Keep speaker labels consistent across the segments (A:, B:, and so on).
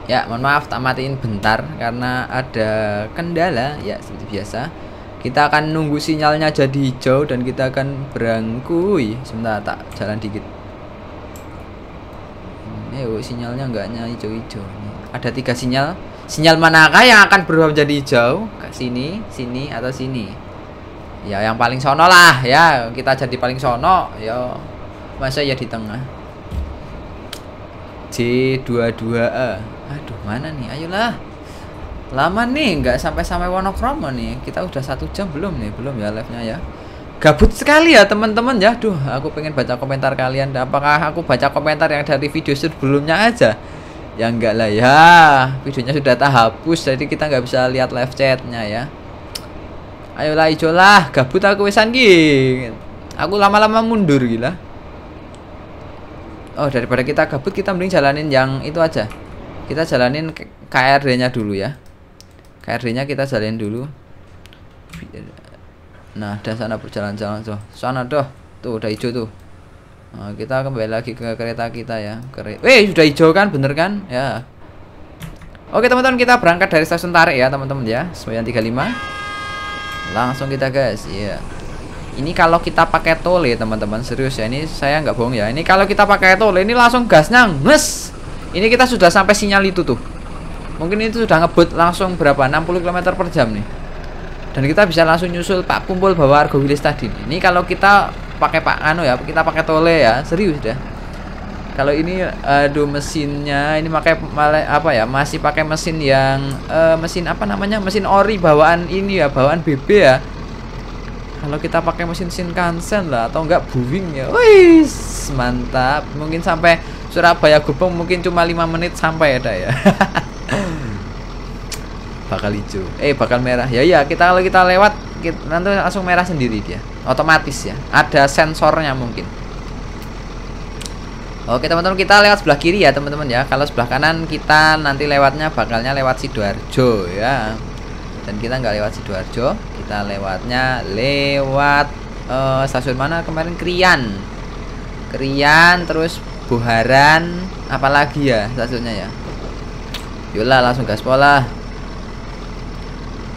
A: Ya, mohon maaf tak matiin bentar karena ada kendala ya seperti biasa. Kita akan nunggu sinyalnya jadi hijau dan kita akan berangkui. Sebentar tak jalan dikit. Sinyalnya enggaknya hijau-hijau. Ada 3 sinyal. Sinyal manakah yang akan berubah menjadi hijau? Ke sini, sini atau sini? Ya yang paling sono lah ya. Kita jadi paling sono ya. Masa ya di tengah. J22A. Aduh mana nih, ayolah. Lama nih, nggak sampai Wonokromo nih. Kita udah 1 jam belum nih, belum ya live-nya ya. Gabut sekali ya teman-teman ya. Duh, aku pengen baca komentar kalian. Apakah aku baca komentar yang dari video sebelumnya aja? Ya enggak lah ya. Videonya sudah tak hapus, jadi kita nggak bisa lihat live chatnya ya. Ayolah hijau lah, gabut aku wesan ki. Aku lama-lama mundur gila. Oh, daripada kita gabut, kita mending jalanin yang itu aja. Kita jalanin KRD-nya dulu ya. KRD-nya kita jalanin dulu. Nah, dan sana berjalan-jalan tuh. Sana tuh. Tuh udah hijau tuh. Nah, kita kembali lagi ke kereta kita ya. Sudah hijau kan, bener kan? Ya. Oke, teman-teman, kita berangkat dari stasiun Tarik ya, teman-teman ya. 935. Langsung kita gas. Iya. Ini kalau kita pakai tole, teman-teman, serius ya. Ini saya nggak bohong ya. Ini kalau kita pakai tole, ini langsung gasnya nges. Ini kita sudah sampai sinyal itu tuh. Mungkin itu sudah ngebut langsung berapa? 60 km per jam nih. Dan kita bisa langsung nyusul Pak Kumpul bawa Argo Wilis tadi nih. Ini kalau kita pakai ya, kita pakai tole ya, serius dah. Kalau ini aduh mesinnya ini masih pakai mesin yang mesin apa namanya? Mesin ori bawaan ini ya, bawaan BB ya. Kalau kita pakai mesin Shinkansen lah atau enggak Boeing ya. Wih, mantap. Mungkin sampai Surabaya Gubeng mungkin cuma 5 menit sampai ada ya. Bakal hijau. Bakal merah. Ya, kalau kita lewat nanti langsung merah sendiri dia. Otomatis ya. Ada sensornya mungkin. Oke, teman-teman, kita lewat sebelah kiri ya, teman-teman ya. Kalau sebelah kanan kita nanti bakalnya lewat Sidoarjo ya. Dan kita nggak lewat Sidoarjo, kita lewatnya lewat stasiun mana kemarin? Krian terus Buharan, apalagi ya stasiunnya ya. Yolah langsung gaspol lah.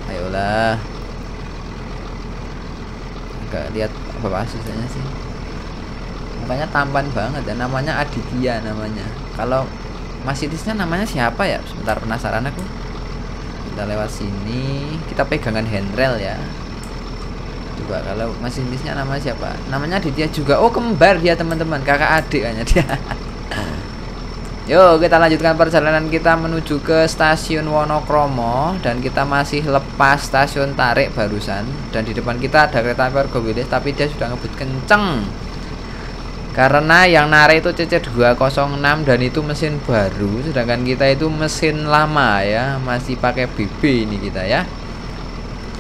A: Ayolah. Enggak lihat apa sisanya sih. Mukanya tampan banget ya, namanya Aditya namanya. Kalau masinisnya namanya siapa ya? Sebentar, penasaran aku. Kita lewat sini, kita pegangan handrail ya. Coba kalau masinisnya namanya siapa? Namanya Aditya juga. Oh, kembar dia, teman-teman. Kakak adik kayaknya dia. Yuk, kita lanjutkan perjalanan kita menuju ke stasiun Wonokromo. Dan kita masih lepas stasiun Tarik barusan. Dan di depan kita ada kereta api Argo Wilis, tapi dia sudah ngebut kenceng. Karena yang narik itu CC206 dan itu mesin baru, sedangkan kita itu mesin lama ya, masih pakai BB ini kita ya.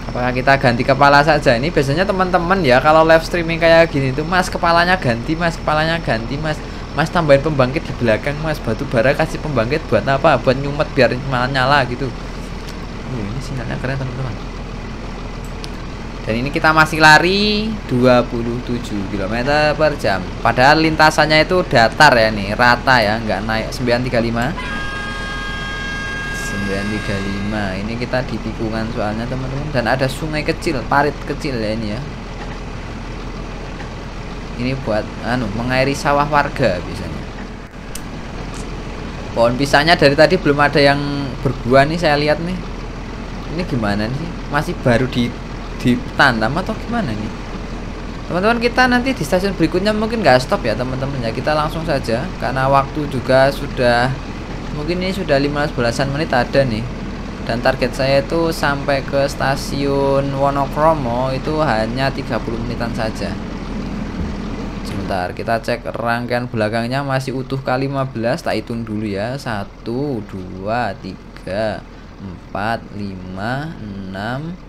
A: Apakah kita ganti kepala saja? Ini biasanya teman-teman ya, kalau live streaming kayak gini tuh, Mas kepalanya ganti, Mas kepalanya ganti, Mas. Mas tambahin pembangkit di belakang, Mas. Batu bara kasih pembangkit buat apa? Buat nyumet biar nyala gitu. Ini sinyalnya keren, teman-teman. Dan ini kita masih lari 27 km per jam. Padahal lintasannya itu datar ya nih, rata ya, nggak naik. 935. Ini kita di tikungan soalnya, teman-teman. Dan ada sungai kecil, parit kecil ya ini ya. Ini buat mengairi sawah warga biasanya. Pohon pisangnya dari tadi belum ada yang berbuah nih, saya lihat nih. Ini gimana sih? Masih baru ditanam atau gimana nih, teman-teman? Kita nanti di stasiun berikutnya mungkin nggak stop ya, teman-teman ya. Kita langsung saja karena waktu juga sudah mungkin ini sudah 15-an menit ada nih. Dan target saya itu sampai ke stasiun Wonokromo itu hanya 30 menitan saja. Sebentar, kita cek rangkaian belakangnya masih utuh K15. Tak hitung dulu ya. 1, 2, 3, 4, 5, 6.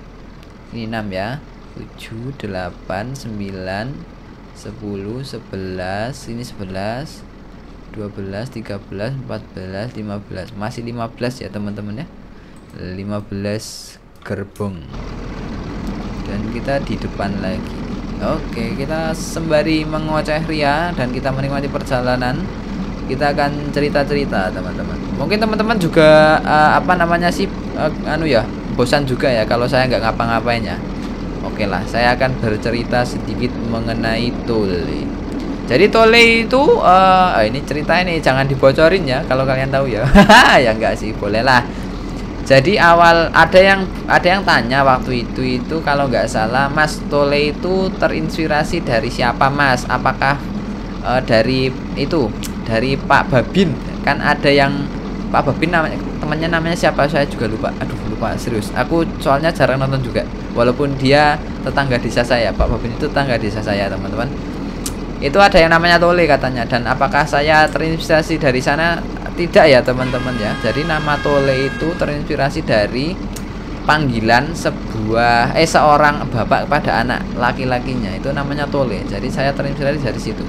A: Ini 6 ya. 7, 8, 9, 10, 11. Ini 11, 12, 13, 14, 15. Masih 15 ya, teman-teman ya. 15 gerbong. Dan kita di depan lagi. Oke, kita sembari mengoceh ria dan kita menikmati perjalanan kita akan cerita-cerita teman-teman. Mungkin teman-teman juga apa namanya sih anu ya, bosan juga ya kalau saya nggak ngapa-ngapain ya. Oke lah, saya akan bercerita sedikit mengenai Tole. Jadi Tole itu ini cerita ini jangan dibocorin ya kalau kalian tahu ya. Ya enggak sih, boleh lah. Jadi awal ada yang tanya waktu itu kalau nggak salah Mas, Tole itu terinspirasi dari siapa Mas? Apakah dari Pak Babin? Kan ada yang Pak Babin temannya namanya siapa, saya juga lupa. Aduh lupa serius, aku soalnya jarang nonton juga walaupun dia tetangga desa saya. Pak Babin itu tetangga desa saya teman-teman. Itu ada yang namanya Tole katanya. Dan apakah saya terinspirasi dari sana? Tidak ya teman-teman ya. Jadi nama Tole itu terinspirasi dari panggilan seorang bapak kepada anak laki-lakinya, itu namanya Tole. Jadi saya terinspirasi dari situ.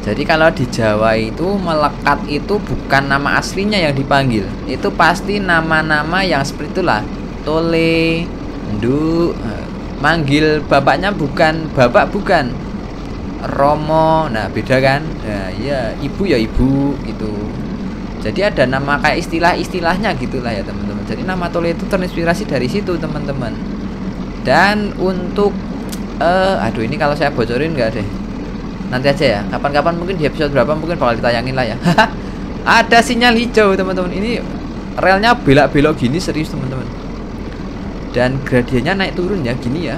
A: Jadi kalau di Jawa itu melekat itu bukan nama aslinya yang dipanggil, itu pasti nama-nama yang seperti itulah. Tole, Ndu, manggil bapaknya bukan bapak, bukan Romo, nah beda kan. Nah iya, ibu ya ibu gitu. Jadi ada nama kayak istilah-istilahnya gitulah ya teman-teman. Jadi nama Tole itu terinspirasi dari situ teman-teman. Dan untuk aduh ini kalau saya bocorin nggak deh, nanti aja ya, kapan-kapan mungkin di episode berapa mungkin bakal ditayangin lah ya. Ada sinyal hijau teman-teman. Ini relnya belok-belok gini, serius teman-teman. Dan gradiennya naik turun ya gini ya.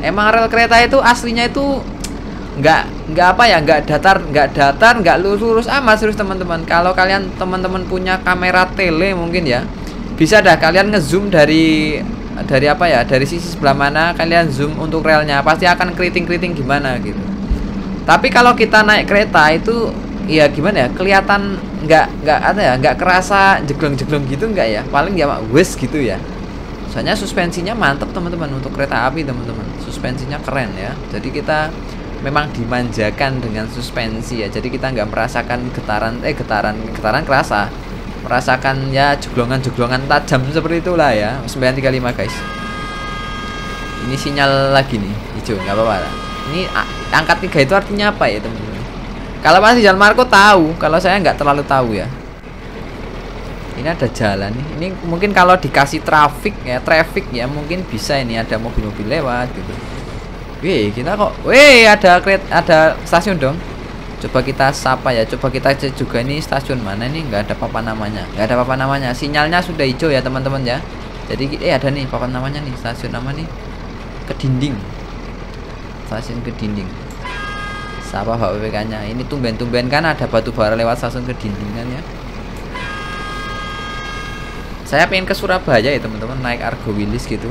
A: Emang rel kereta itu aslinya itu nggak apa ya, nggak datar, nggak lurus amat serius teman-teman. Kalau kalian teman-teman punya kamera tele mungkin ya, bisa dah kalian ngezoom dari apa ya, dari sisi sebelah mana kalian zoom untuk relnya, pasti akan keriting gimana gitu. Tapi kalau kita naik kereta itu ya gimana ya, kelihatan nggak ada ya, nggak kerasa jeglong gitu nggak ya, paling ya wes gitu ya. Soalnya suspensinya mantap teman-teman untuk kereta api teman-teman, suspensinya keren ya. Jadi kita memang dimanjakan dengan suspensi ya. Jadi kita nggak merasakan getaran kerasa, merasakan ya jeglongan tajam seperti itulah ya. 935 guys. Ini sinyal lagi nih hijau, nggak apa-apa lah. Ini angkat 3 itu artinya apa ya teman-teman? Kalau Mas Rizal Marco tahu, kalau saya nggak terlalu tahu ya. Ini ada jalan nih. Ini mungkin kalau dikasih traffic ya mungkin bisa, ini ada mobil-mobil lewat gitu. Wih, kita kok ada stasiun dong. Coba kita sapa ya, coba kita cek juga ini stasiun mana nih, nggak ada papan namanya. Sinyalnya sudah hijau ya teman-teman ya. Jadi ada nih papan namanya nih, stasiun nama nih. Kedinding. Stasiun Kedinding. Sapa Pak PPK-nya. Ini tumben-tumben kan ada batu bara lewat stasiun Kedinding kan ya. Saya pengen ke Surabaya ya teman-teman, naik Argo Wilis gitu.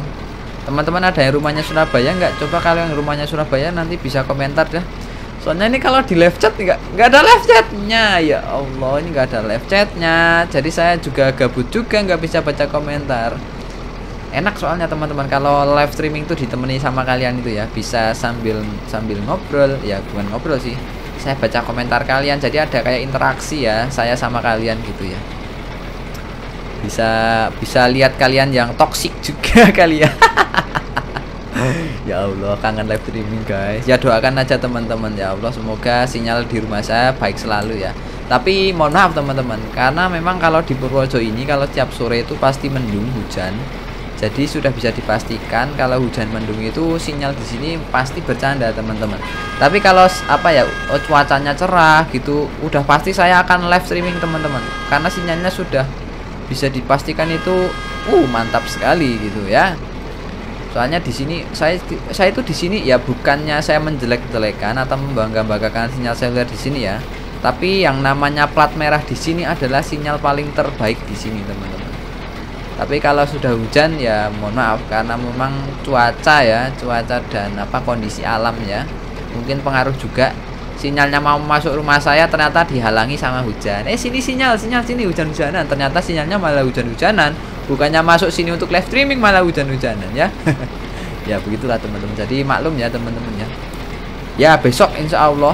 A: Teman-teman ada yang rumahnya Surabaya nggak? Coba kalau yang rumahnya Surabaya nanti bisa komentar dah. Soalnya ini kalau di live chat nggak ada live chatnya. Ya Allah, ini nggak ada live chatnya. Jadi saya juga gabut juga, nggak bisa baca komentar. Enak soalnya teman-teman kalau live streaming tuh ditemani sama kalian itu ya, bisa sambil ngobrol ya, bukan ngobrol sih. Saya baca komentar kalian, jadi ada kayak interaksi ya, saya sama kalian gitu ya. Bisa lihat kalian yang toksik juga kali ya. Ya Allah, kangen live streaming guys. Ya doakan aja teman-teman ya Allah, semoga sinyal di rumah saya baik selalu ya. Tapi mohon maaf teman-teman, karena memang kalau di Purworejo ini kalau tiap sore itu pasti mendung hujan. Jadi sudah bisa dipastikan kalau hujan mendung itu sinyal di sini pasti bercanda teman-teman. Tapi kalau apa ya, cuacanya cerah gitu, udah pasti saya akan live streaming teman-teman. Karena sinyalnya sudah bisa dipastikan itu mantap sekali gitu ya. Soalnya di sini saya itu di sini ya, bukannya saya menjelek-jelekan atau membangga-banggakan sinyal seluler di sini ya. Tapi yang namanya plat merah di sini adalah sinyal paling terbaik di sini teman-teman. Tapi kalau sudah hujan ya mohon maaf, karena memang cuaca dan kondisi alam ya. Mungkin pengaruh juga. Sinyalnya mau masuk rumah saya ternyata dihalangi sama hujan. Sini sinyal sini hujan-hujanan. Ternyata sinyalnya malah hujan-hujanan. Bukannya masuk sini untuk live streaming malah hujan-hujanan ya. Ya begitulah teman-teman. Jadi maklum ya teman-teman ya. Ya besok insya Allah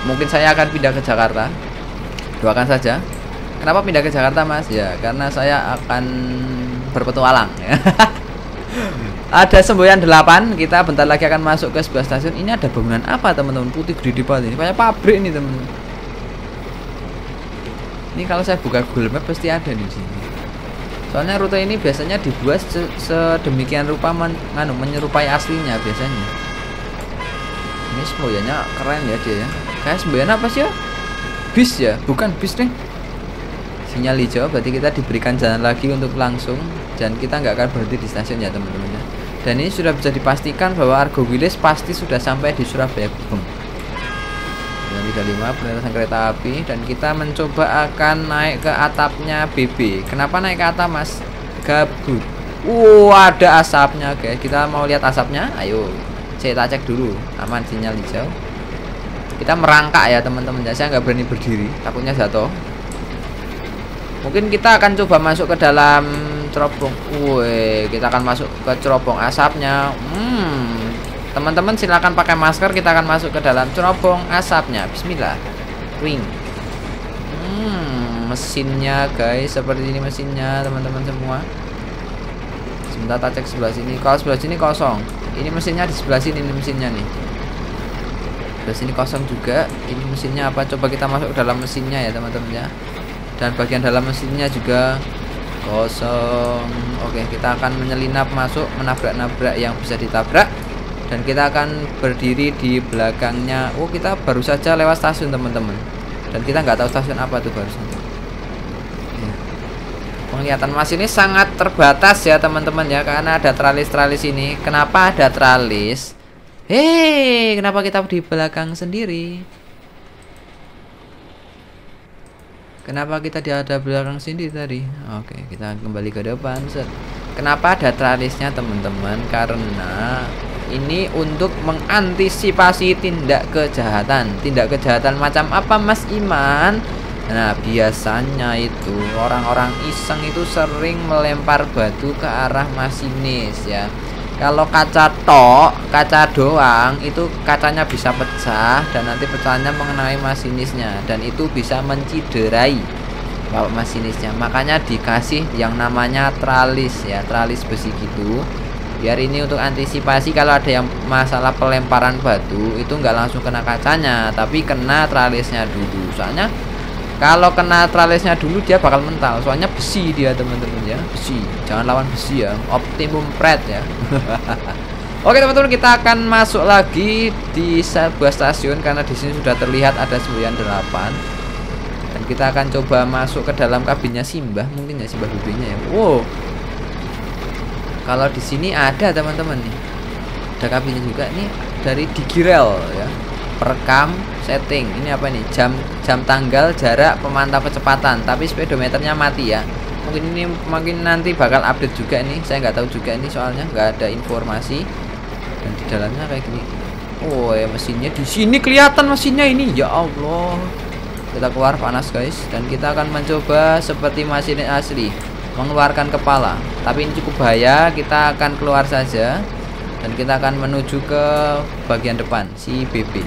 A: mungkin saya akan pindah ke Jakarta. Doakan saja. Kenapa pindah ke Jakarta Mas? Ya karena saya akan berpetualang ya. Ada semboyan 8. Kita bentar lagi akan masuk ke sebuah stasiun. Ini ada bangunan apa teman-teman? Putih gede banget ini. Kayak pabrik ini teman-teman. Ini kalau saya buka Google Map pasti ada di sini. Soalnya rute ini biasanya dibuat sedemikian rupa menyerupai aslinya biasanya. Ini semboyannya keren ya dia ya. Kayak semboyan apa sih ya? Bis ya? Bukan bis nih. Sinyal hijau berarti kita diberikan jalan lagi untuk langsung. Dan kita nggak akan berhenti di stasiun ya teman-teman ya. Dan ini sudah bisa dipastikan bahwa Argo Wilis pasti sudah sampai di Surabaya Gubeng. 35 perlintasan kereta api. Dan kita mencoba akan naik ke atapnya BB. Kenapa naik ke atap mas? Gabut. Ada asapnya guys. Kita mau lihat asapnya. Ayo kita cek dulu. Aman sinyal hijau. Kita merangkak ya teman-teman ya. Saya nggak berani berdiri, takutnya jatuh. Mungkin kita akan coba masuk ke dalam cerobong. Kita akan masuk ke cerobong asapnya. Teman-teman silakan pakai masker. Kita akan masuk ke dalam cerobong asapnya. Bismillah. Ring. Mesinnya guys, seperti ini mesinnya teman-teman semua. Sebentar tak cek sebelah sini. Kalau sebelah sini kosong. Ini mesinnya di sebelah sini, ini mesinnya nih. Sebelah sini kosong juga. Ini mesinnya apa? Coba kita masuk ke dalam mesinnya ya teman-teman ya. Dan bagian dalam mesinnya juga kosong. Oke, kita akan menyelinap masuk, menabrak-nabrak yang bisa ditabrak. Dan kita akan berdiri di belakangnya. Kita baru saja lewat stasiun teman-teman. Dan kita nggak tahu stasiun apa tuh barusan. Penglihatan mas ini sangat terbatas ya teman-teman ya. Karena ada tralis-tralis ini. Kenapa ada tralis? Kenapa kita di belakang sendiri? Kenapa kita ada belakang sini tadi? Oke, kita kembali ke depan. Kenapa ada tralisnya teman-teman? Karena ini untuk mengantisipasi tindak kejahatan. Tindak kejahatan macam apa Mas Iman? Nah, biasanya itu orang-orang iseng itu sering melempar batu ke arah masinis ya. Kalau kaca doang itu kacanya bisa pecah dan nanti pecahnya mengenai masinisnya dan itu bisa menciderai bapak masinisnya. Makanya dikasih yang namanya tralis ya, tralis besi gitu. Biar ini untuk antisipasi kalau ada yang masalah pelemparan batu itu nggak langsung kena kacanya, tapi kena tralisnya dulu. Soalnya kalau kena tralisnya dulu dia bakal mental. Soalnya besi dia teman-teman ya. Besi. Jangan lawan besi ya. Optimum Pred ya. Oke teman-teman, kita akan masuk lagi di sebuah stasiun karena di sini sudah terlihat ada semboyan 8. Dan kita akan coba masuk ke dalam kabinnya Simbah, mungkin ya Simbah BB-nya ya. Kalau di sini ada teman-teman nih. Ada kabinnya juga nih dari Digirel ya. Perekam setting. Ini apa nih? Jam tanggal, jarak, pemantau kecepatan. Tapi speedometernya mati ya. Mungkin nanti bakal update juga nih. Saya nggak tahu juga ini soalnya nggak ada informasi. Dan di dalamnya kayak gini. Ya mesinnya di sini kelihatan mesinnya ini. Ya Allah. Kita keluar panas guys. Dan kita akan mencoba seperti mesin asli, mengeluarkan kepala. Tapi ini cukup bahaya. Kita akan keluar saja. Dan kita akan menuju ke bagian depan si BB.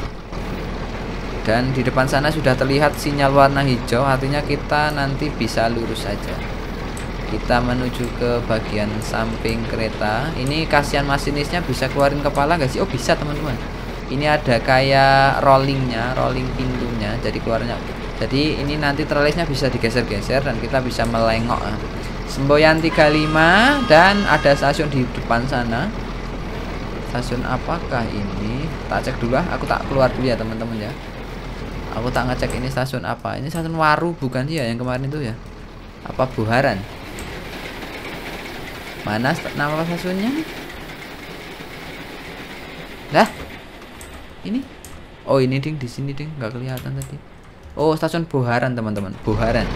A: Dan di depan sana sudah terlihat sinyal warna hijau, artinya kita nanti bisa lurus saja. Kita menuju ke bagian samping kereta. Ini kasihan masinisnya, bisa keluarin kepala nggak sih? Oh bisa teman-teman. Ini ada kayak rollingnya, rolling pintunya. Jadi keluarnya. Jadi ini nanti tralisnya bisa digeser-geser dan kita bisa melengok. Semboyan 35 dan ada stasiun di depan sana. Stasiun apakah ini? Tak cek dulu lah. Aku tak keluar dulu ya teman-teman ya. Aku tak ngecek ini stasiun apa. Ini stasiun Waru bukan sih ya yang kemarin itu ya? Apa Buharan? Mana nama stasiunnya? Lah? Ini? Oh ini ding, di sini ding, nggak kelihatan tadi. Oh stasiun Buharan teman-teman, Buharan.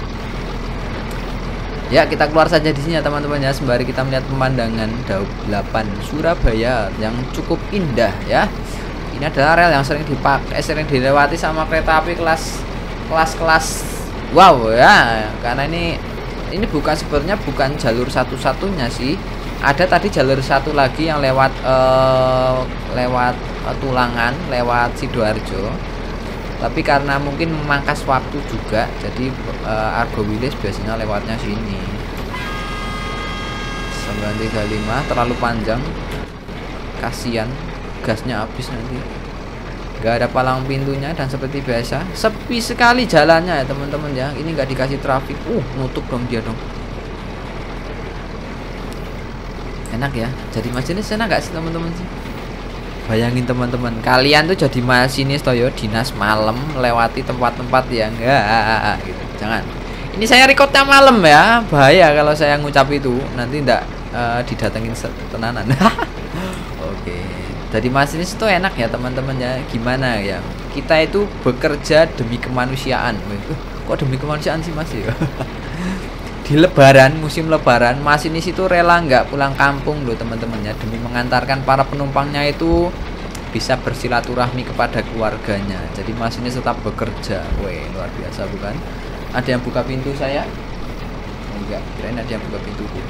A: Ya kita keluar saja di sini ya teman-teman ya, sembari kita melihat pemandangan Daup 8 Surabaya yang cukup indah ya. Ini adalah rel yang sering dipakai, sering dilewati sama kereta api kelas wow ya, karena ini bukan sebenarnya bukan jalur satu-satunya sih. Ada tadi jalur satu lagi yang lewat Tulangan, lewat Sidoarjo. Tapi karena mungkin memangkas waktu juga, jadi Argo Wilis biasanya lewatnya sini. 935 terlalu panjang. kasihan gasnya habis nanti. Nggak ada palang pintunya dan seperti biasa sepi sekali jalannya ya teman-teman ya. Ini nggak dikasih trafik. Nutup dong dia dong. Enak ya jadi masinis, enak nggak sih teman-teman sih? Bayangin teman-teman, kalian tuh jadi masinis toyo dinas malam lewati tempat-tempat yang enggak gitu. Jangan. Ini saya recordnya malam ya, bahaya kalau saya ngucap itu nanti ndak didatengin tenanan. Oke, jadi masinis itu enak ya teman-teman ya. Gimana ya? Kita itu bekerja demi kemanusiaan. Kok demi kemanusiaan sih Mas ya? Di lebaran, musim lebaran, masinis itu rela nggak pulang kampung loh teman-teman ya, demi mengantarkan para penumpangnya itu bisa bersilaturahmi kepada keluarganya. Jadi masinis tetap bekerja. Weh, luar biasa bukan? Ada yang buka pintu saya? Oh, enggak, kirain ada yang buka pintuku.